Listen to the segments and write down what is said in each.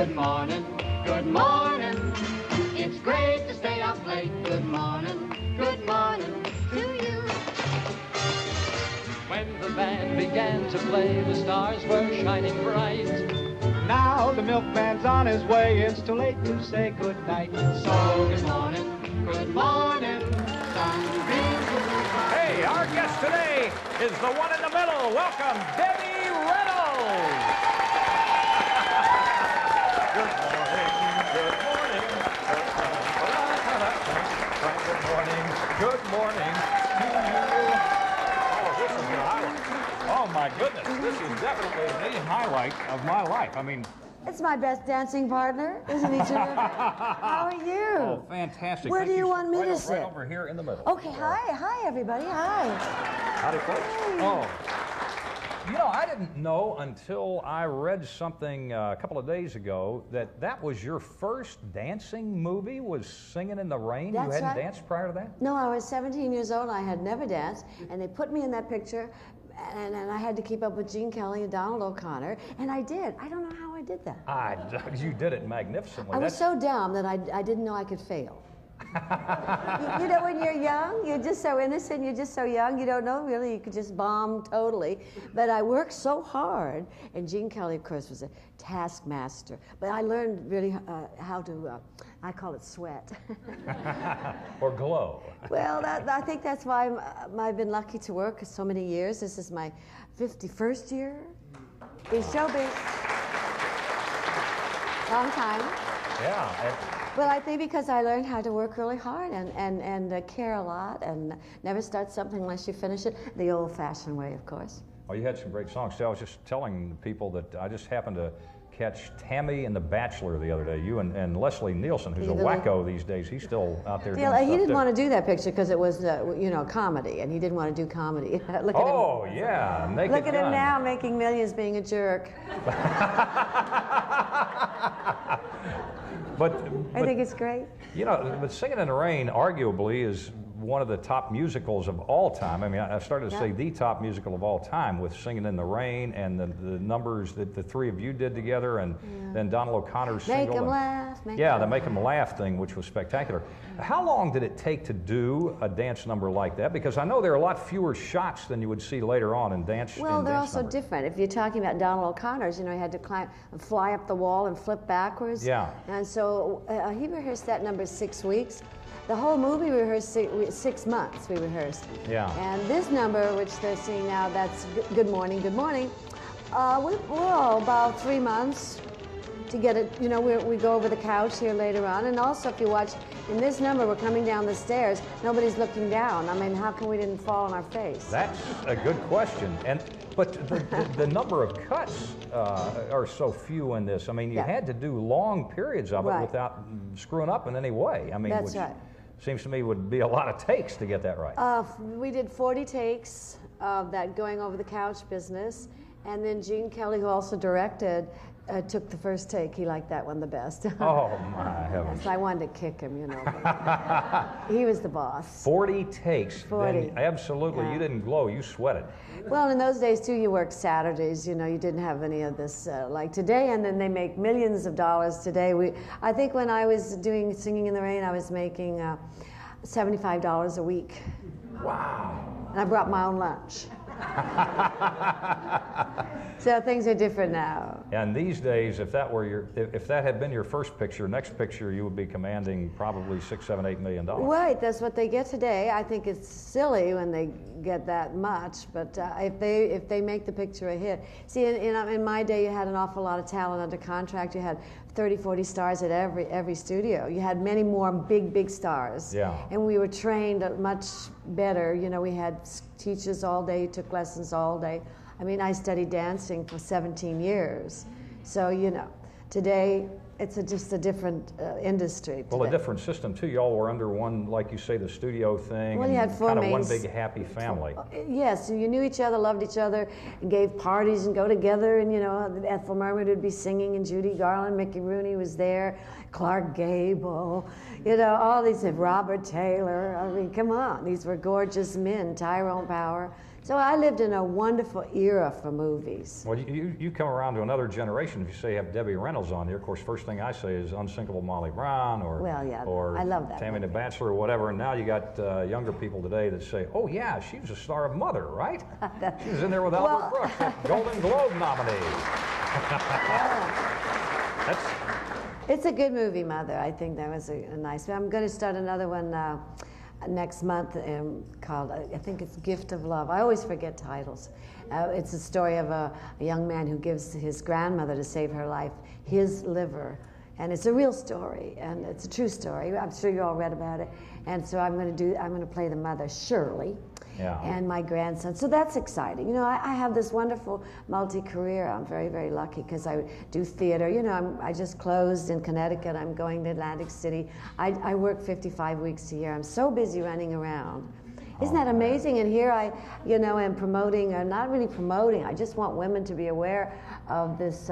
Good morning, good morning. It's great to stay up late. Good morning to you. When the band began to play, the stars were shining bright. Now the milkman's on his way. It's too late to say good night. So good morning, good morning. Sunbeams will be bright. Hey, our guest today is the one in the middle. Welcome, Debbie Reynolds. Good morning, good morning. Good morning, good morning to you. Oh, this is a highlight. Oh, my goodness. This is definitely the highlight of my life. I mean, It's my best dancing partner, isn't he, Jim? How are you? oh, fantastic. Where Thank do you want me to sit? Right over here in the middle. Okay, hi, everybody, hi. Howdy, folks. Oh, you know, I didn't know until I read something a couple of days ago that was your first dancing movie, was Singing in the Rain. That's you hadn't right. danced prior to that? No, I was 17 years old, I had never danced, and they put me in that picture, and I had to keep up with Gene Kelly and Donald O'Connor, and I did. I don't know how I did that. You did it magnificently. I was so dumb that I didn't know I could fail. You know, when you're young, you're just so innocent, you're just so young, you don't know really, you could just bomb totally. But I worked so hard, and Gene Kelly, of course, was a taskmaster. But I learned really how to, I call it sweat. Or glow. Well, I think that's why I've been lucky to work so many years. This is my 51st year in showbiz. Long time. Yeah. Well, I think because I learned how to work really hard and care a lot and never start something unless you finish it, the old-fashioned way, of course. Oh, you had some great songs. See, I was just telling people that I just happened to catch Tammy and The Bachelor the other day. You and Leslie Nielsen, who's a wacko these days. He's still out there doing stuff He didn't too. want to do that picture because it was, you know, comedy, and he didn't want to do comedy. Look at him. Oh, yeah. Look at him now, making millions, being a jerk. I think it's great. You know, but Singing in the Rain arguably is one of the top musicals of all time. I mean, I started to say the top musical of all time with Singing in the Rain and the numbers that the three of you did together, and then Donald O'Connor's single. Make 'em laugh. The Make 'em Laugh thing, which was spectacular. How long did it take to do a dance number like that? Because I know there are a lot fewer shots than you would see later on in dance. Well, they're dance also numbers. different. If you're talking about Donald O'Connor's, you know, he had to fly up the wall and flip backwards. Yeah. And so he rehearsed that number 6 weeks. The whole movie we rehearsed 6 months. We rehearsed. Yeah. And this number, which they're singing now, that's Good Morning, Good Morning. We're about 3 months to get it. You know, we go over the couch here later on, and also if you watch in this number, we're coming down the stairs. Nobody's looking down. I mean, how come we didn't fall on our face? That's a good question. But the number of cuts are so few in this. I mean, you had to do long periods of it without screwing up in any way. I mean, That's right. Seems to me would be a lot of takes to get that right. We did 40 takes of that going over the couch business, and then Gene Kelly, who also directed, took the first take. He liked that one the best. Oh, my heavens. So I wanted to kick him, you know. He was the boss. 40 takes. 40. Then absolutely, you didn't glow, you sweated. Well, in those days, too, you worked Saturdays. You know, you didn't have any of this like today, and then they make millions of dollars today. I think when I was doing Singing in the Rain, I was making $75 a week. Wow. And I brought my own lunch. So things are different now. And these days, if that had been your first picture, next picture, you would be commanding probably $6, $7, $8 million. Right, that's what they get today. I think it's silly when they get that much, but if they make the picture a hit. See, in my day, you had an awful lot of talent under contract. You had 30, 40 stars at every studio. You had many more big stars. Yeah. And we were trained much better. You know, we had teachers all day, took lessons all day. I mean, I studied dancing for 17 years. So, you know, today it's just a different industry today. Well, a different system too. Y'all were under one, like you say, the studio thing. Well, and you had four kind of mains. one big happy family. Yes, you knew each other, loved each other, and gave parties and go together. And you know, Ethel Merman would be singing, and Judy Garland, Mickey Rooney was there, Clark Gable, you know, all these. Robert Taylor. I mean, come on, these were gorgeous men. Tyrone Power. So I lived in a wonderful era for movies. Well, you come around to another generation. If you say you have Debbie Reynolds on here, of course, first thing I say is Unsinkable Molly Brown, or Well, yeah, or I love that Tammy the movie. Bachelor, or whatever. And now you got younger people today that say, "Oh yeah, she was a star of Mother, right? She was in there with Albert Brooks, that Golden Globe nominee." It's a good movie, Mother. I think that was a nice one. I'm going to start another one next month called, I think it's Gift of Love. I always forget titles. It's a story of a young man who gives his grandmother, to save her life, his liver. And it's a real story, and it's a true story. I'm sure you all read about it. And so I'm going to play the mother, Shirley, and my grandson. So that's exciting. You know, I have this wonderful multi-career. I'm very, very lucky because I do theater. You know, I just closed in Connecticut. I'm going to Atlantic City. I work 55 weeks a year. I'm so busy running around. Isn't that amazing? And here I, you know, am promoting, or not really promoting, I just want women to be aware of this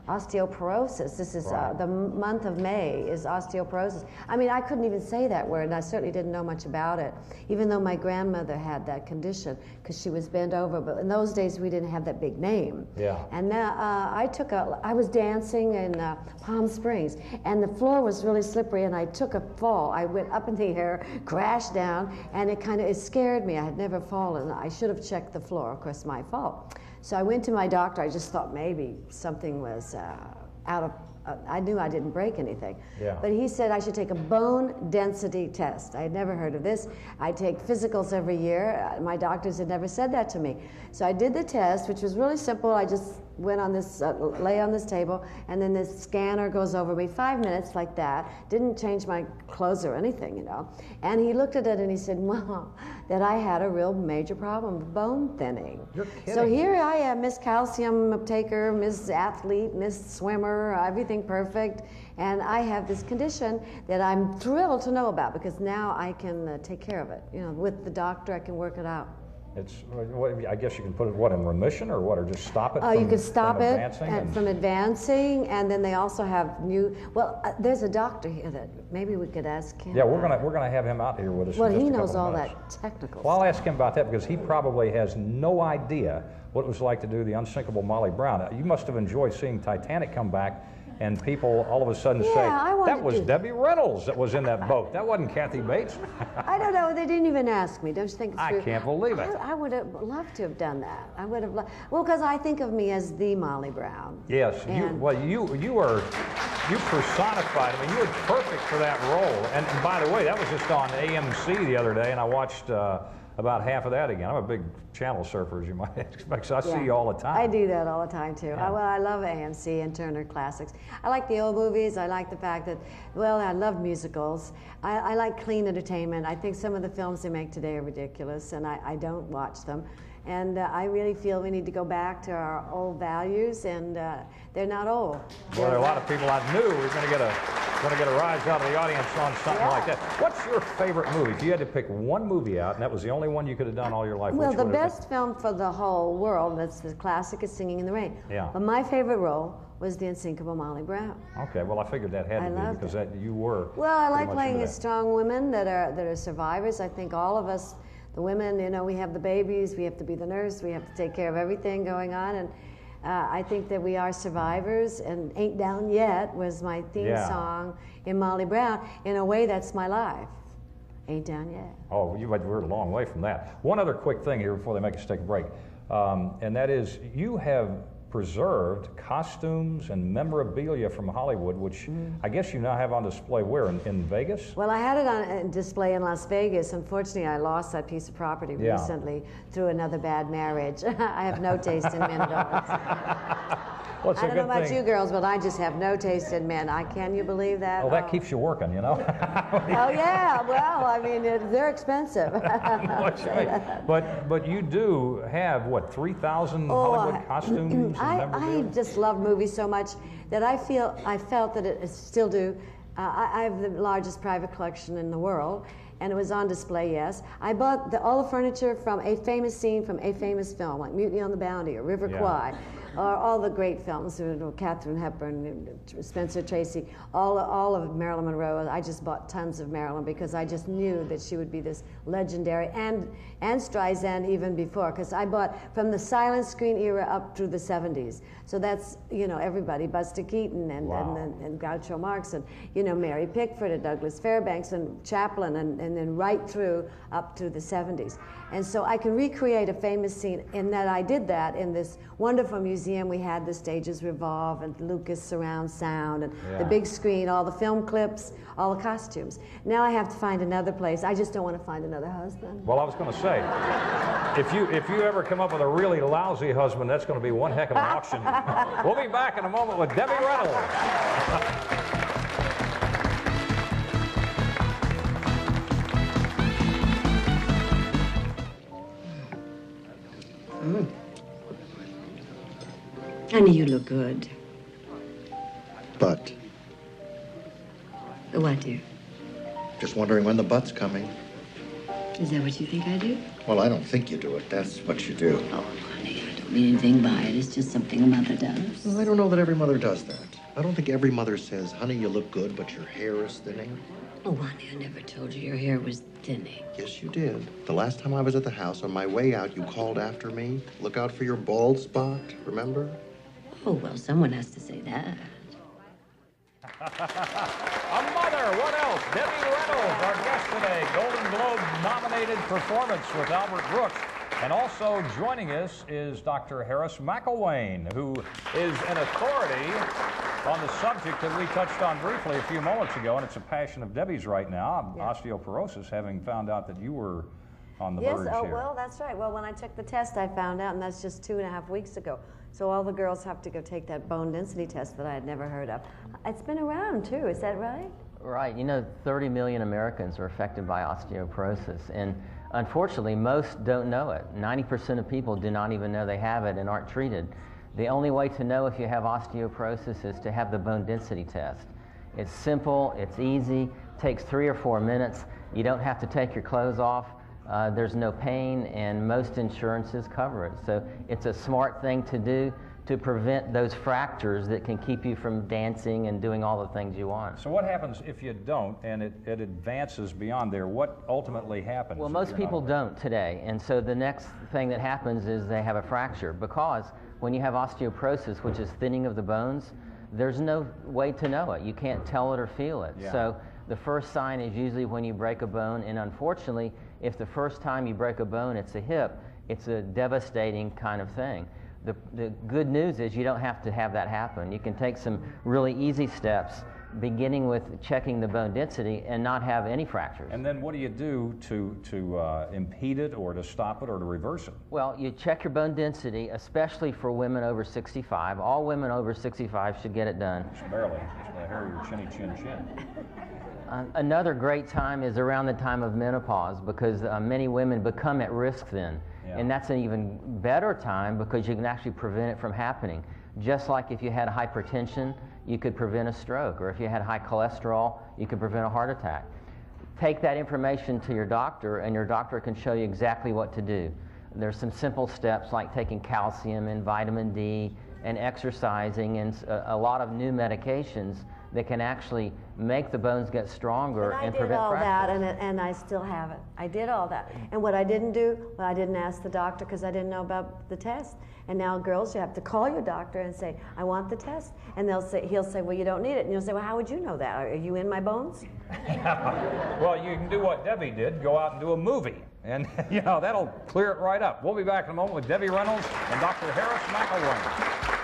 osteoporosis. This is the month of May is osteoporosis. I mean, I couldn't even say that word, and I certainly didn't know much about it, even though my grandmother had that condition because she was bent over. But in those days, we didn't have that big name. Yeah. And now I was dancing in Palm Springs, and the floor was really slippery, and I took a fall. I went up in the air, crashed down, and it scared me. I had never fallen. I should have checked the floor. Of course, my fault. So I went to my doctor. I just thought maybe something was out of, I knew I didn't break anything. Yeah. But he said I should take a bone density test. I had never heard of this. I take physicals every year. My doctors had never said that to me. So I did the test, which was really simple. I just went on this, lay on this table, and then this scanner goes over me, 5 minutes like that. Didn't change my clothes or anything, you know. And he looked at it and he said, well, that I had a real major problem with bone thinning. You're kidding. So here I am, Miss Calcium Taker, Miss Athlete, Miss Swimmer, everything perfect. And I have this condition that I'm thrilled to know about because now I can take care of it. You know, with the doctor, I can work it out. It's, I guess you can put it, what, in remission or what, or just stop it from, you can stop from it advancing? From advancing, and then they also have new, there's a doctor here that maybe we could ask him. Yeah, we're gonna have him out here with us. Well, in just he a knows couple all minutes. that technical Well, stuff. I'll ask him about that because he probably has no idea what it was like to do the Unsinkable Molly Brown. You must have enjoyed seeing Titanic come back and people all of a sudden say, that was Debbie Reynolds that was in that boat. That wasn't Kathy Bates. I don't know. They didn't even ask me. Don't you think it's true? I can't believe it. I would have loved to have done that. I would have loved, well, because I think of me as the Molly Brown. Yes. You personified. I mean, you were perfect for that role. And by the way, that was just on AMC the other day, and I watched about half of that again. I'm a big channel surfer, as you might expect, so I see you all the time. I do that all the time, too. Yeah. I love AMC and Turner Classics. I like the old movies. I like the fact that, well, I love musicals. I like clean entertainment. I think some of the films they make today are ridiculous, and I don't watch them. And I really feel we need to go back to our old values, and they're not old. Well, there are a lot of people I knew we're going to get a rise out of the audience on something like that. What's your favorite movie? If you had to pick one movie out, and that was the only one you could have done all your life, well, the best film for the whole world, that's the classic, is Singing in the Rain. Yeah. But my favorite role was the Unsinkable Molly Brown. Okay, well, I figured that had to be because you were. Well, I like playing as strong women that are survivors. I think all of us, the women, you know, we have the babies, we have to be the nurse, we have to take care of everything going on, and I think that we are survivors, and Ain't Down Yet was my theme song in Molly Brown. In a way, that's my life. Ain't Down Yet. Oh, we're a long way from that. One other quick thing here before they make us take a break, and that is you have preserved costumes and memorabilia from Hollywood, which I guess you now have on display where, in Vegas? Well, I had it on display in Las Vegas. Unfortunately, I lost that piece of property recently through another bad marriage. I have no taste in men donuts. Well, I don't know about you girls, but I just have no taste in men. Can you believe that? Oh, that keeps you working, you know? Oh, yeah. Well, I mean, they're expensive. But you do have, what, 3,000 Hollywood costumes? I just love movies so much that I felt that it still do. I have the largest private collection in the world, and it was on display, yes. I bought all the furniture from a famous scene from a famous film, like Mutiny on the Bounty or River Kwai. or all the great films, Katharine Hepburn, Spencer Tracy, all of Marilyn Monroe. I just bought tons of Marilyn because I just knew that she would be this legendary, and Streisand even before, because I bought from the silent screen era up through the 70s. So that's, you know, everybody, Buster Keaton and Groucho Marx and, you know, Mary Pickford and Douglas Fairbanks and Chaplin and then right through up to the 70s. And so I can recreate a famous scene in that I did that in this wonderful museum. We had the stages revolve and Lucas surround sound and the big screen, all the film clips, all the costumes. Now I have to find another place. I just don't want to find another husband. Well, I was going to say, if you ever come up with a really lousy husband, that's going to be one heck of an auction. We'll be back in a moment with Debbie Reynolds. Honey, you look good. But? What, dear? Just wondering when the butt's coming. Is that what you think I do? Well, I don't think you do it. That's what you do. Oh, honey, I don't mean anything by it. It's just something a mother does. Well, I don't know that every mother does that. I don't think every mother says, honey, you look good, but your hair is thinning. Oh, honey, I never told you your hair was thinning. Yes, you did. The last time I was at the house, on my way out, you called after me. Look out for your bald spot, remember? Oh, well, someone has to say that. A mother, what else? Debbie Reynolds, our guest today, Golden Globe nominated performance with Albert Brooks. And also joining us is Dr. Harris McElwain, who is an authority on the subject that we touched on briefly a few moments ago, and it's a passion of Debbie's right now, osteoporosis, having found out that you were on the verge here. Well, that's right. Well, when I took the test, I found out, and that's just 2.5 weeks ago. So all the girls have to go take that bone density test that I had never heard of. It's been around, too. Is that right? Right. You know, 30 million Americans are affected by osteoporosis, and unfortunately, most don't know it. 90% of people do not even know they have it and aren't treated. The only way to know if you have osteoporosis is to have the bone density test. It's simple, it's easy, takes 3 or 4 minutes. You don't have to take your clothes off. There's no pain, and most insurances cover it. So it's a smart thing to do to prevent those fractures that can keep you from dancing and doing all the things you want. So what happens if you don't and it advances beyond there? What ultimately happens? Well, most people don't today, and so the next thing that happens is they have a fracture, because when you have osteoporosis, which is thinning of the bones, there's no way to know it. You can't tell it or feel it. So the first sign is usually when you break a bone, and unfortunately, if the first time you break a bone, it's a hip, it's a devastating kind of thing. The good news is you don't have to have that happen. You can take some really easy steps, beginning with checking the bone density and not have any fractures. And then what do you do to impede it or to stop it or to reverse it? Well, you check your bone density, especially for women over 65. All women over 65 should get it done. Just barely. Just the hair of your chinny chin chin. Another great time is around the time of menopause, because many women become at risk then. And that's an even better time because you can actually prevent it from happening. Just like if you had hypertension, you could prevent a stroke, or if you had high cholesterol, you could prevent a heart attack. Take that information to your doctor, and your doctor can show you exactly what to do. There's some simple steps like taking calcium and vitamin D and exercising and a lot of new medications that can actually make the bones get stronger and prevent fractures. I did all that, and I still have it. I did all that. And what I didn't do, well, I didn't ask the doctor because I didn't know about the test. And now, girls, you have to call your doctor and say, I want the test. And he'll say, well, you don't need it. And you'll say, well, how would you know that? Are you in my bones? Well, you can do what Debbie did, go out and do a movie. And, you know, that'll clear it right up. We'll be back in a moment with Debbie Reynolds and Dr. Harris McElwain.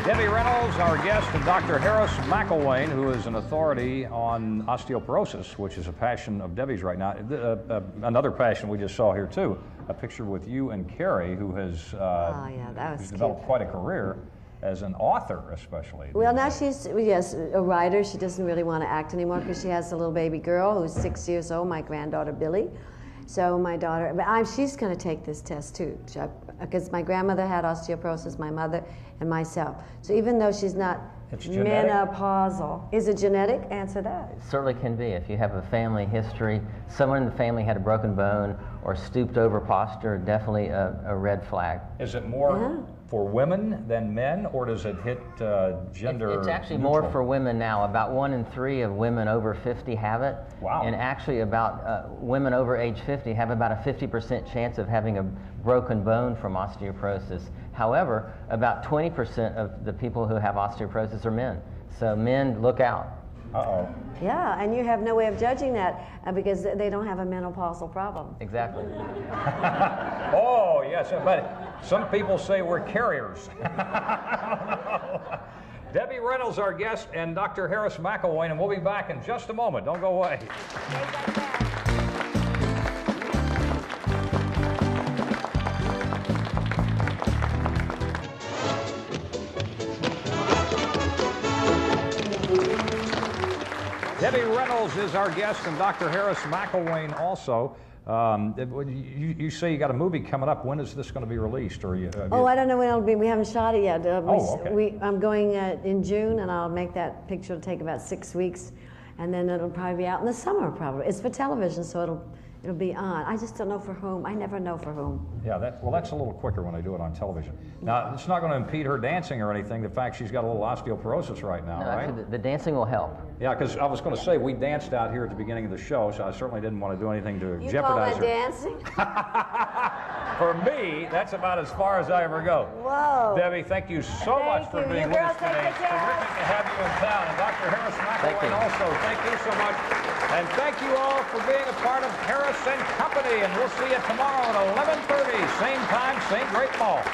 Debbie Reynolds, our guest, and Dr. Harris McElwain, who is an authority on osteoporosis, which is a passion of Debbie's right now. Another passion we just saw here, too, a picture with you and Carrie, who has who's developed quite a career as an author, especially. Well, now she's, yes, a writer. She doesn't really want to act anymore because she has a little baby girl who's 6 years old, my granddaughter, Billy. So my daughter, but she's going to take this test too, because my grandmother had osteoporosis, my mother, and myself. So even though she's not It's genetic? Menopausal. Is it genetic? Answer that. It certainly can be. If you have a family history, someone in the family had a broken bone or stooped over posture, definitely a red flag. Is it more for women than men, or does it hit gender? It's actually neutral? more for women now. About 1 in 3 of women over 50 have it. Wow. And actually about women over age 50 have about a 50% chance of having a broken bone from osteoporosis. However, about 20% of the people who have osteoporosis are men. So men, look out. Uh-oh. Yeah, and you have no way of judging that because they don't have a menopausal problem. Exactly. Oh, yes, but some people say we're carriers. Debbie Reynolds, our guest, and Dr. Harris McElwain, and we'll be back in just a moment. Don't go away. Debbie Reynolds is our guest, and Dr. Harris McElwain also. You say you got a movie coming up. When is this going to be released? Or I don't know when it'll be. We haven't shot it yet. Okay. I'm going in June, and I'll make that picture. It'll take about 6 weeks, and then it'll probably be out in the summer. Probably it's for television, so it'll be on. I just don't know for whom. I never know for whom. Yeah, that's a little quicker when I do it on television. Now, it's not going to impede her dancing or anything. The fact she's got a little osteoporosis right now, No, right? actually, the dancing will help. Yeah, because I was going to say, we danced out here at the beginning of the show, so I certainly didn't want to do anything to You jeopardize call that her. dancing? For me, that's about as far as I ever go. Whoa. Debbie, thank you so much for being with us today. It's terrific to have you in town. And Dr. Harris McElwain also, thank you so much. And thank you all for being a part of Harris & Company. And we'll see you tomorrow at 11:30, same time, same great ball.